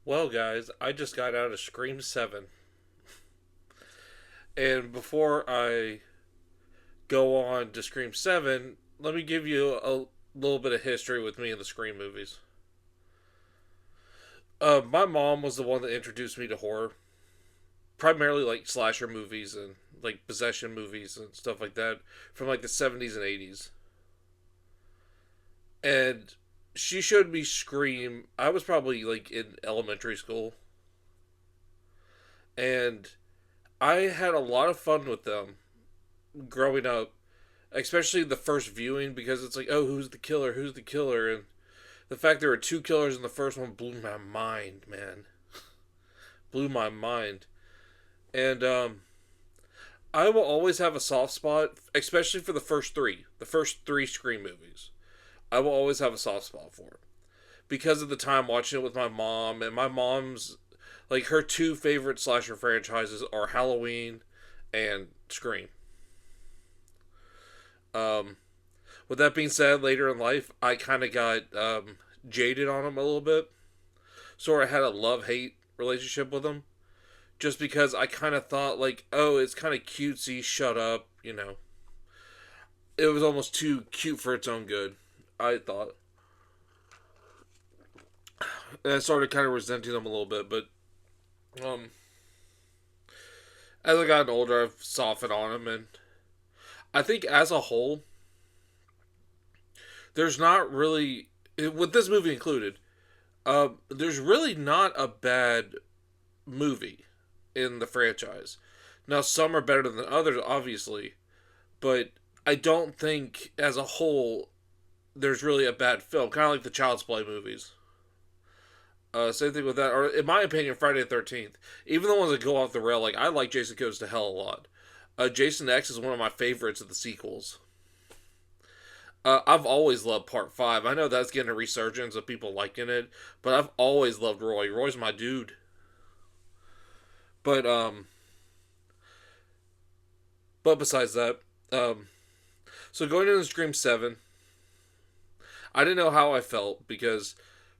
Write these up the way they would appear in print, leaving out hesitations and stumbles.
Well, guys, I just got out of Scream 7. And before I go on to Scream 7, let me give you a little bit of history with me and the Scream movies. My mom was the one that introduced me to horror, primarily like slasher movies and like possession movies and stuff like that from like the 70s and 80s. And she showed me Scream. I was probably like in elementary school. And I had a lot of fun with them growing up, especially the first viewing, because it's like, oh, who's the killer? Who's the killer? And the fact there were two killers in the first one blew my mind, man. Blew my mind. And I will always have a soft spot, especially for the first three Scream movies. I will always have a soft spot for it because of the time watching it with my mom, and my mom's like her two favorite slasher franchises are Halloween and Scream. Um, with that being said, later in life, I kind of got jaded on him a little bit. Sort of had a love hate relationship with him. Just because I kind of thought, like, oh, it's kind of cutesy, shut up, you know. It was almost too cute for its own good, I thought. And I started kind of resenting them a little bit, but um, as I gotten older, I've softened on them, and I think as a whole, there's not really, with this movie included, there's really not a bad movie in the franchise. Now, some are better than others, obviously, but I don't think, as a whole, there's really a bad film. Kind of like the Child's Play movies. Same thing with that, or in my opinion, Friday the 13th. Even the ones that go off the rail, like I like Jason Goes to Hell a lot. Jason X is one of my favorites of the sequels. I've always loved Part 5. I know that's getting a resurgence of people liking it, but I've always loved Roy. Roy's my dude. But besides that, um, so going into Scream 7, I didn't know how I felt because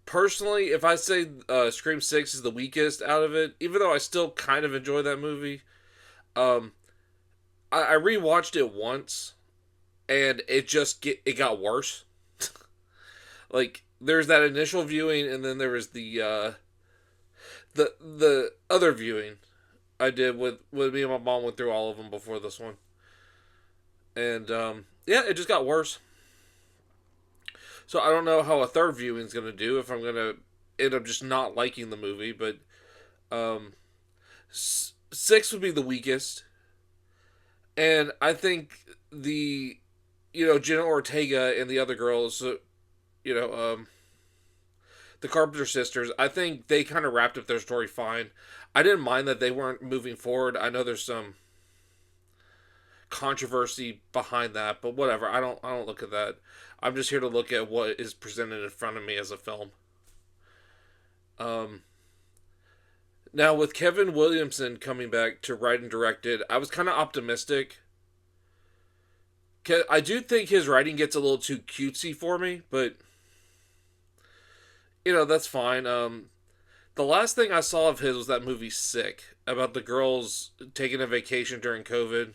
personally, if I say Scream 6 is the weakest out of it, even though I still kind of enjoy that movie, um, I rewatched it once and it got worse. Like there's that initial viewing, and then there was the other viewing I did with me and my mom went through all of them before this one, and yeah, it just got worse. So I don't know how a third viewing is gonna do if I'm gonna end up just not liking the movie, but um, six would be the weakest, and I think the Jenna Ortega and the other girls, you know, the Carpenter sisters, I think they kind of wrapped up their story fine. I didn't mind that they weren't moving forward. I know there's some controversy behind that, but whatever. I don't look at that. I'm just here to look at what is presented in front of me as a film. Um, Now with Kevin Williamson coming back to write and direct it, I was kind of optimistic. I do think his writing gets a little too cutesy for me, but that's fine. The last thing I saw of his was that movie Sick about the girls taking a vacation during COVID.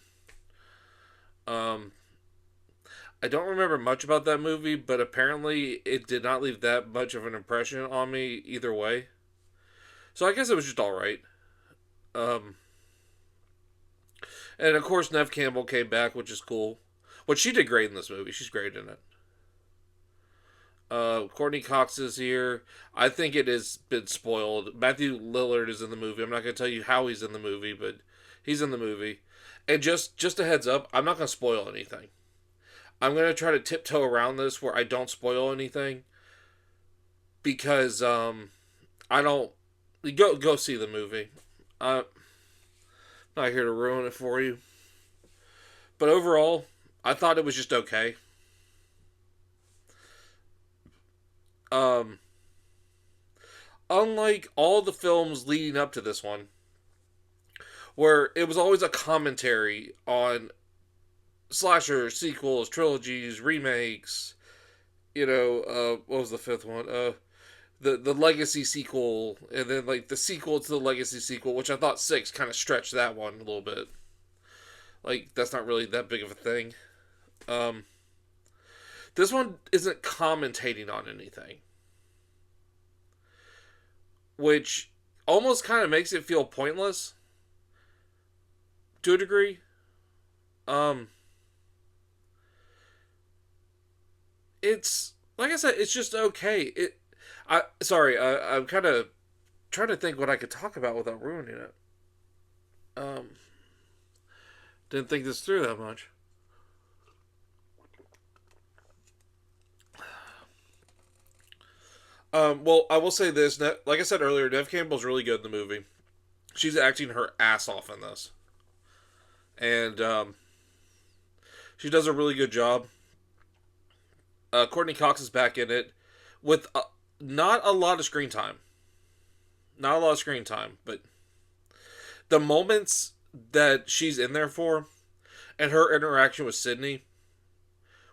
Um, I don't remember much about that movie, but apparently it did not leave that much of an impression on me either way. So I guess it was just all right. Um, and of course, Nev Campbell came back, which is cool. What she did great in this movie. She's great in it. Courtney Cox is here. I think it has been spoiled. Matthew Lillard is in the movie. I'm not going to tell you how he's in the movie, but he's in the movie. And just a heads up, I'm not going to spoil anything. I'm going to try to tiptoe around this where I don't spoil anything because I don't go see the movie. I'm not here to ruin it for you. But overall, I thought it was just okay. Um, Unlike all the films leading up to this one, where it was always a commentary on slasher sequels, trilogies, remakes. What was the fifth one? the legacy sequel, and then like the sequel to the legacy sequel, which I thought six kind of stretched that one a little bit. Like that's not really that big of a thing. Um, this one isn't commentating on anything, which almost kind of makes it feel pointless to a degree. Um, it's like I said, it's just okay. I'm kind of trying to think what I could talk about without ruining it. Um, didn't think this through that much. Well, I will say this. Like I said earlier, Nev Campbell's really good in the movie. She's acting her ass off in this, and she does a really good job. Courtney Cox is back in it with not a lot of screen time. Not a lot of screen time, but the moments that she's in there for and her interaction with Sydney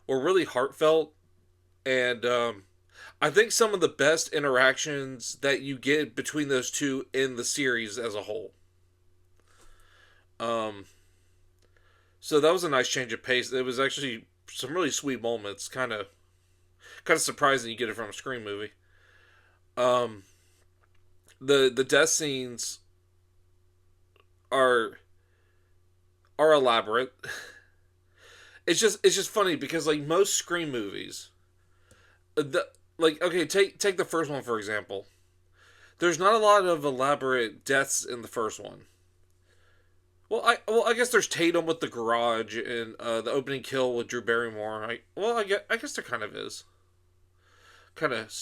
were really heartfelt. And I think some of the best interactions that you get between those two in the series as a whole. Um, so that was a nice change of pace. It was actually some really sweet moments. Kind of surprising you get it from a Scream movie. Um, the death scenes are are elaborate. It's just funny because like most Scream movies, the like okay take the first one for example. There's not a lot of elaborate deaths in the first one. I guess there's Tatum with the garage and the opening kill with Drew Barrymore. I guess there kind of is. Kind of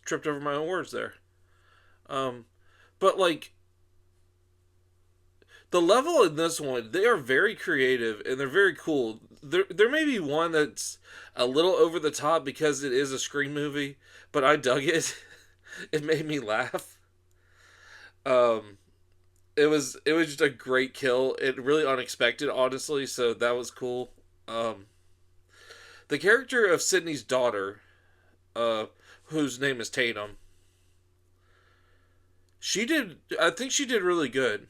tripped over my own words there. Um, but like the level in this one, they are very creative and they're very cool. There may be one that's a little over the top because it is a Scream movie, but I dug it. It made me laugh. Um, it was just a great kill. It really unexpected, honestly. So that was cool. Um, the character of Sydney's daughter, uh, whose name is Tatum, she did. I think she did really good.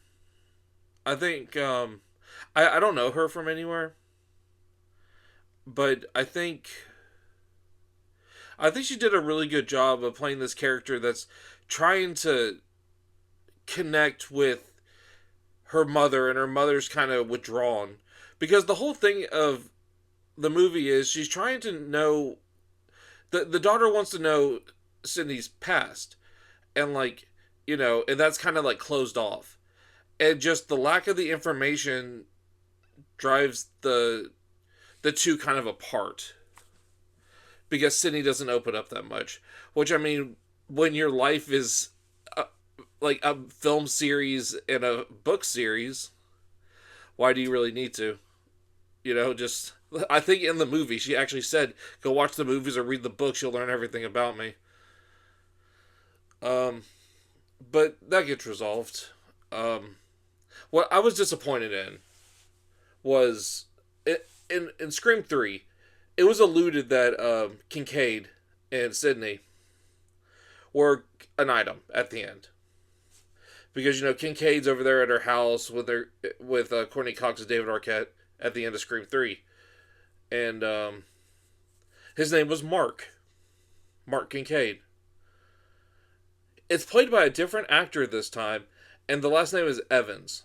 I think I don't know her from anywhere, but I think she did a really good job of playing this character that's trying to connect with her mother, and her mother's kind of withdrawn because the whole thing of the movie is she's trying to know the daughter wants to know Sydney's past, and like and that's kind of like closed off, and just the lack of the information drives the two kind of apart because Sydney doesn't open up that much. Which I mean, when your life is like a film series and a book series, why do you really need to? Just I think in the movie she actually said, "Go watch the movies or read the books. You'll learn everything about me." Um, but that gets resolved. Um, what I was disappointed in was in Scream 3, it was alluded that Kincaid and Sydney were an item at the end because Kincaid's over there at her house with Courtney Cox and David Arquette at the end of Scream 3, and his name was Mark Kincaid. It's played by a different actor this time, and the last name is Evans.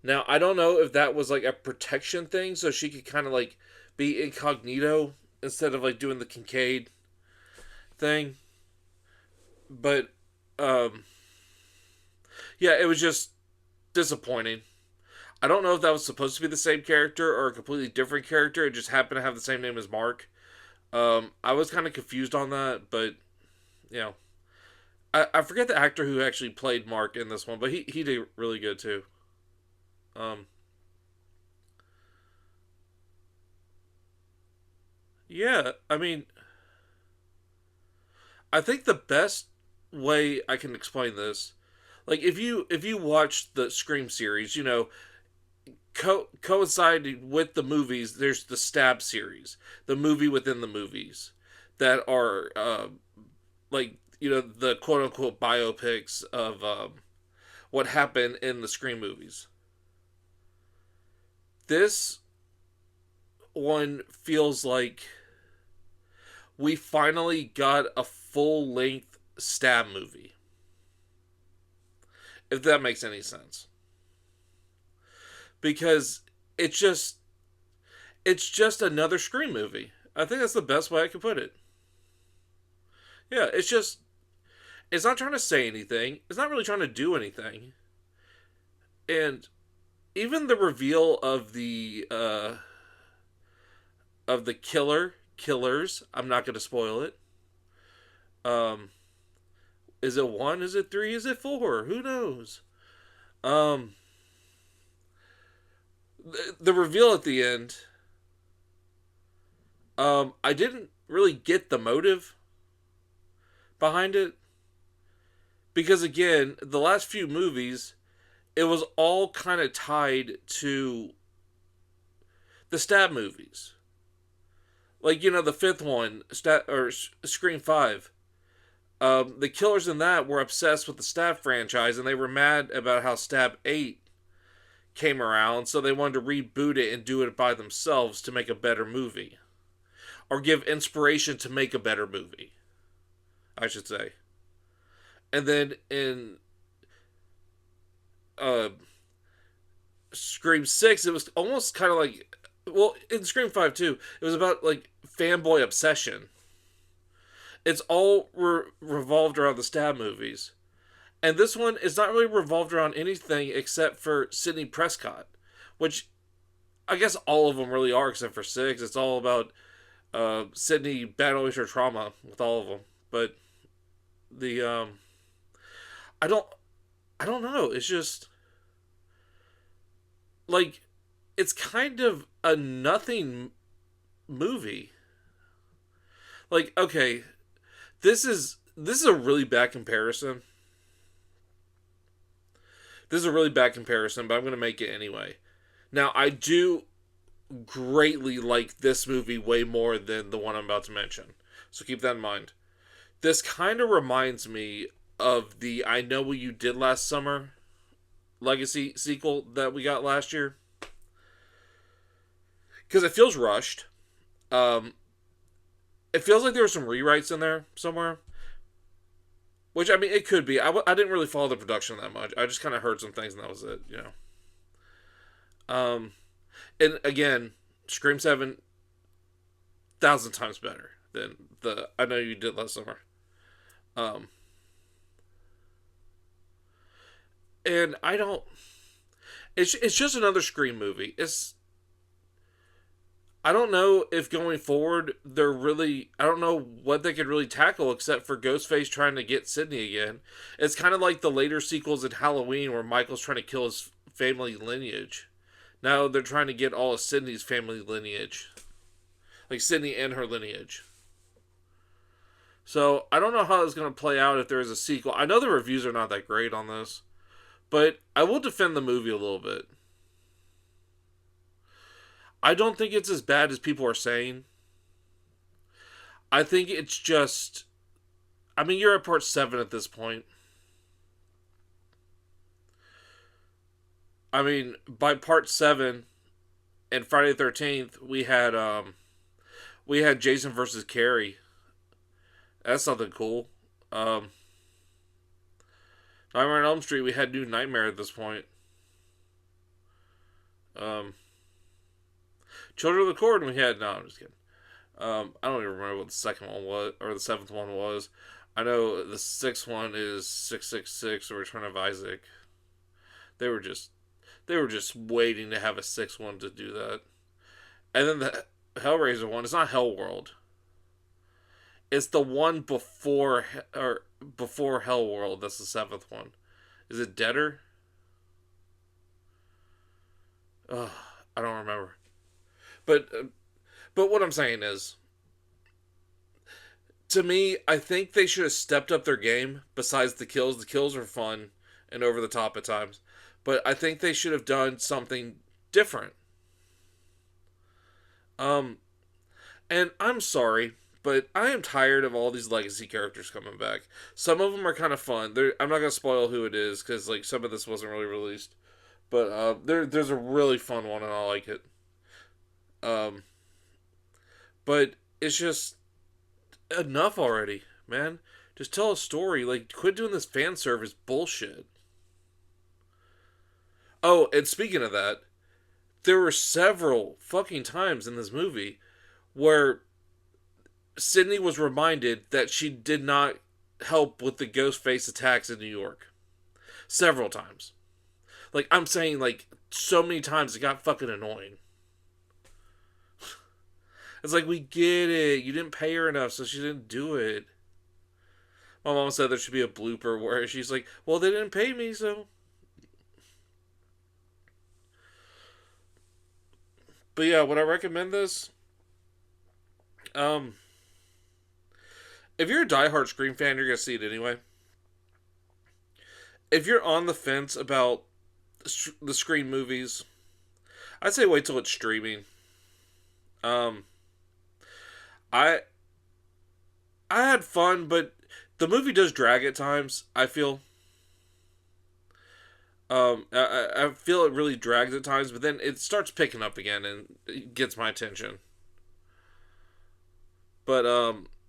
Now, I don't know if that was like a protection thing, so she could kind of like be incognito instead of like doing the Kincaid thing. But, um, yeah, it was just disappointing. I don't know if that was supposed to be the same character or a completely different character. It just happened to have the same name as Mark. I was kind of confused on that, but, you know. I forget the actor who actually played Mark in this one, but he did really good too. Um, yeah, I mean, I think the best way I can explain this, like if you watch the Scream series, coinciding with the movies, there's the Stab series, the movie within the movies that are like, the quote unquote biopics of what happened in the Scream movies. This one feels like we finally got a full length stab movie. If that makes any sense. Because it's just another Scream movie. I think that's the best way I could put it. Yeah, it's not trying to say anything. It's not really trying to do anything. And even the reveal of the killers, I'm not going to spoil it. Um is it 1? Is it 3? Is it 4? Who knows? Um the reveal at the end, I didn't really get the motive behind it, because again, the last few movies, it was all kind of tied to the stab movies. Like, the fifth one, Scream 5. The killers in that were obsessed with the Stab franchise, and they were mad about how Stab 8 came around, so they wanted to reboot it and do it by themselves to make a better movie. Or give inspiration to make a better movie, I should say. And then in Scream 6, it was almost kind of like, well, in Scream 5 too, it was about like fanboy obsession. It's all revolved around the Stab movies. And this one is not really revolved around anything except for Sidney Prescott, which I guess all of them really are except for 6. It's all about Sidney battling her trauma with all of them. But the I don't know. It's just like, it's kind of a nothing movie. Like, okay, this is a really bad comparison. This is a really bad comparison, but I'm going to make it anyway. Now, I do greatly like this movie way more than the one I'm about to mention. So keep that in mind. This kind of reminds me of the I Know What You Did Last Summer Legacy sequel that we got last year. Because it feels rushed. It feels like there were some rewrites in there somewhere. Which, I mean, it could be. I didn't really follow the production that much. I just kind of heard some things and that was it, And again, Scream 7, 1,000 times better than the I Know You Did Last Summer. And I don't... It's just another Scream movie. I don't know if going forward I don't know what they could really tackle except for Ghostface trying to get Sidney again. It's kind of like the later sequels in Halloween where Michael's trying to kill his family lineage. Now they're trying to get all of Sidney's family lineage. Like Sidney and her lineage. So I don't know how it's going to play out if there is a sequel. I know the reviews are not that great on this, but I will defend the movie a little bit. I don't think it's as bad as people are saying. I think it's just... I mean, you're at part 7 at this point. I mean, by part 7 and Friday the 13th, we had Jason versus Carrie. That's something cool. Nightmare on Elm Street, we had New Nightmare at this point. Children of the Corn, we had... No, I'm just kidding. I don't even remember what the second one was, or the 7th one was. I know the 6th one is 666, or Return of Isaac. They were just waiting to have a 6th one to do that. And then the Hellraiser one, it's not Hellworld. It's the one before Hellworld. That's the 7th one. Is it Deader? Ugh, I don't remember. But what I'm saying is, to me, I think they should have stepped up their game. Besides the kills are fun and over the top at times, but I think they should have done something different. And I'm sorry, But I am tired of all these legacy characters coming back. Some of them are kind of fun. I'm not gonna spoil who it is because like some of this wasn't really released. But there's a really fun one and I like it. Um, but it's just enough already, man. Just tell a story. Like, quit doing this fan service bullshit. Oh, and speaking of that, there were several fucking times in this movie where Sydney was reminded that she did not help with the ghost face attacks in New York. Several times. Like, I'm saying, like, so many times it got fucking annoying. It's like, we get it. You didn't pay her enough, so she didn't do it. My mom said there should be a blooper where she's like, well, they didn't pay me, so. But yeah, would I recommend this? Um, if you're a diehard Scream fan, you're gonna see it anyway. If you're on the fence about the Scream movies, I'd say wait till it's streaming. Um, I I had fun, but the movie does drag at times. I feel. I feel it really drags at times, but then it starts picking up again and it gets my attention. But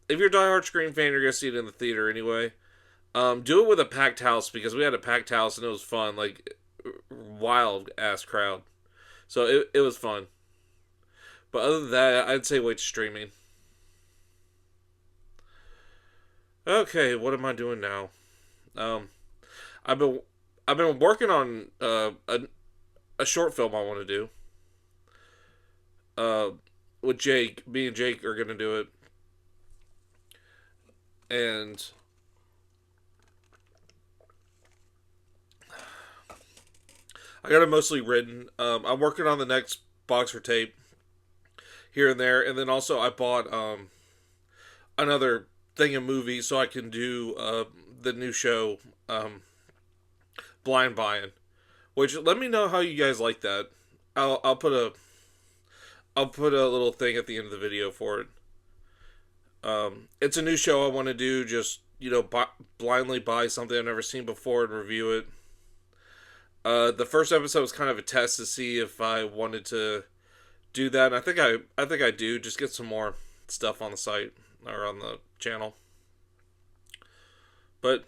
if you're a diehard Scream fan, you're gonna see it in the theater anyway. Do it with a packed house because we had a packed house and it was fun, like wild ass crowd. So it was fun. But other than that, I'd say wait to streaming. Okay, what am I doing now? Um, I've been I've been working on a short film I want to do. Uh, with Jake, me and Jake are gonna do it, and I got it mostly written. I'm working on the next box for tape here and there, and then also I bought another thing of movies so I can do the new show Blind Buying. Which let me know how you guys like that. I'll put a little thing at the end of the video for it. It's a new show I want to do. Just blindly buy something I've never seen before and review it. The first episode was kind of a test to see if I wanted to do that. And I think I do. Just get some more stuff on the site or on the channel. But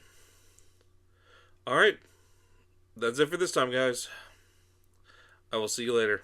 all right, that's it for this time, guys. I will see you later.